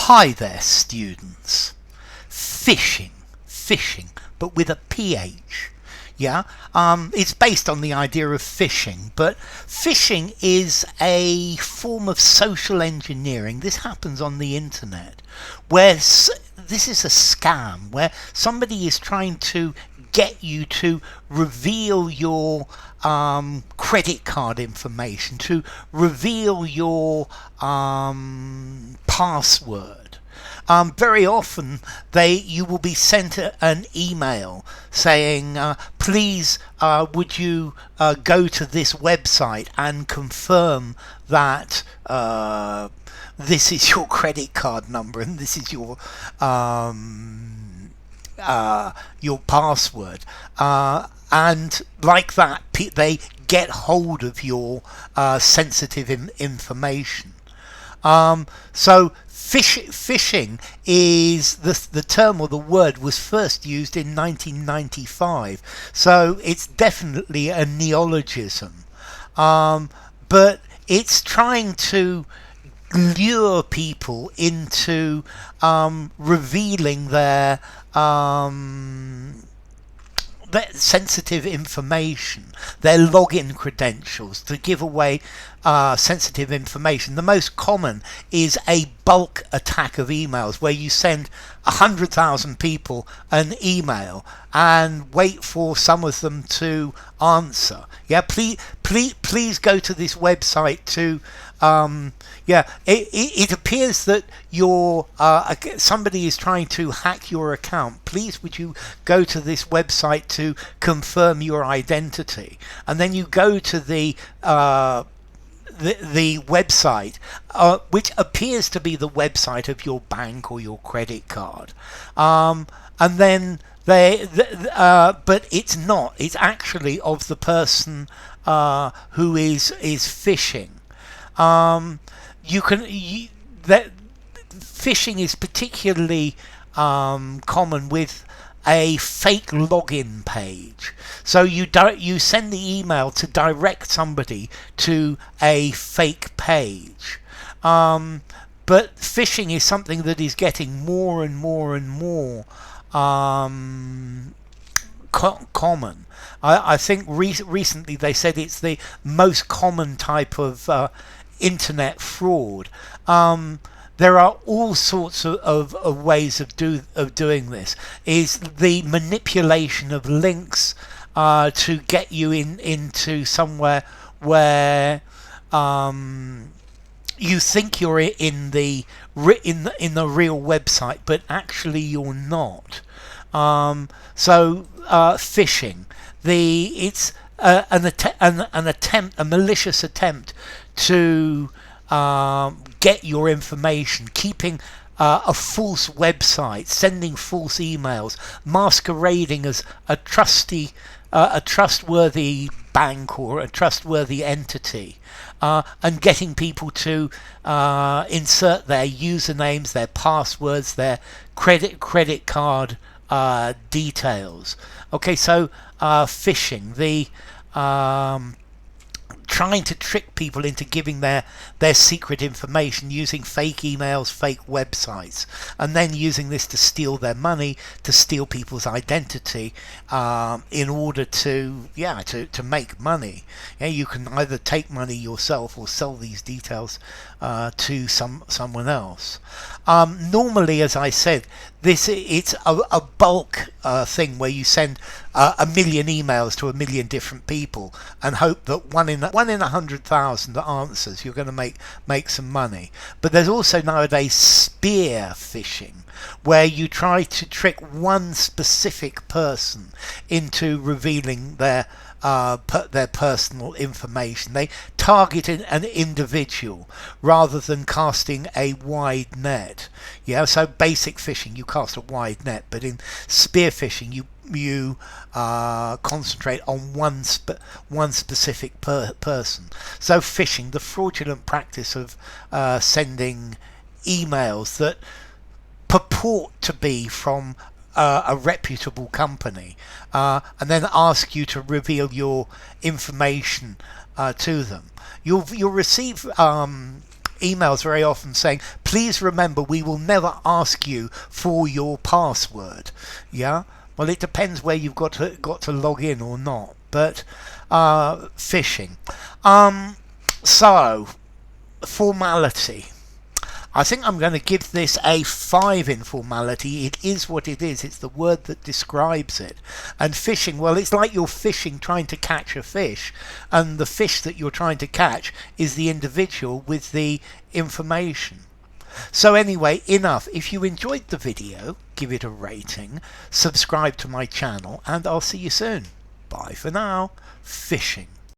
Hi there, students. Phishing, but with a PH. Yeah, it's based on the idea of phishing, but phishing is a form of social engineering. This happens on the internet, where this is a scam, where somebody is trying to get you to reveal your credit card information, to reveal your password. Very often you will be sent an email saying, please would you go to this website and confirm that this is your credit card number and this is your password, and like that they get hold of your sensitive information. So phishing is the term, or the word was first used in 1995, so it's definitely a neologism, but it's trying to lure people into revealing their sensitive information, their login credentials, to give away sensitive information. The most common is a bulk attack of emails, where you send 100,000 people an email and wait for some of them to answer. Yeah, please go to this website to it appears that somebody is trying to hack your account. Please would you go to this website to confirm your identity, and then you go to the website, which appears to be the website of your bank or your credit card, and then but it's not. It's actually of the person who is phishing. Phishing is particularly common with a fake login page. So you send the email to direct somebody to a fake page. But phishing is something that is getting more and more and more common. I think recently they said it's the most common type of internet fraud. There are all sorts of ways of doing this. Is the manipulation of links to get you into somewhere where you think you're in the real website, but actually you're not. So phishing, it's a malicious attempt to get your information, keeping a false website, sending false emails, masquerading as a trustworthy bank or a trustworthy entity, and getting people to insert their usernames, their passwords, their credit card details. Okay, so phishing, the trying to trick people into giving their secret information using fake emails, fake websites, and then using this to steal their money, to steal people's identity, in order to make money. Yeah, you can either take money yourself or sell these details to someone else. Normally, as I said, it's a bulk thing where you send a million emails to a million different people and hope that one in 100,000 answers you're going to make some money. But there's also nowadays spear phishing, where you try to trick one specific person into revealing their personal information. They target an individual rather than casting a wide net. Yeah, so basic phishing, you cast a wide net, but in spear phishing, you concentrate on one specific person. So phishing, the fraudulent practice of sending emails that purport to be from a reputable company, and then ask you to reveal your information to them. You'll receive emails very often saying, please remember we will never ask you for your password. Yeah, well, it depends where you've got to log in or not. But phishing. So formality. I think I'm going to give this a 5 in formality. It is what it is. It's the word that describes it. And phishing, well, it's like you're fishing, trying to catch a fish, and the fish that you're trying to catch is the individual with the information. So anyway, enough. If you enjoyed the video, give it a rating, subscribe to my channel, and I'll see you soon. Bye for now. Phishing.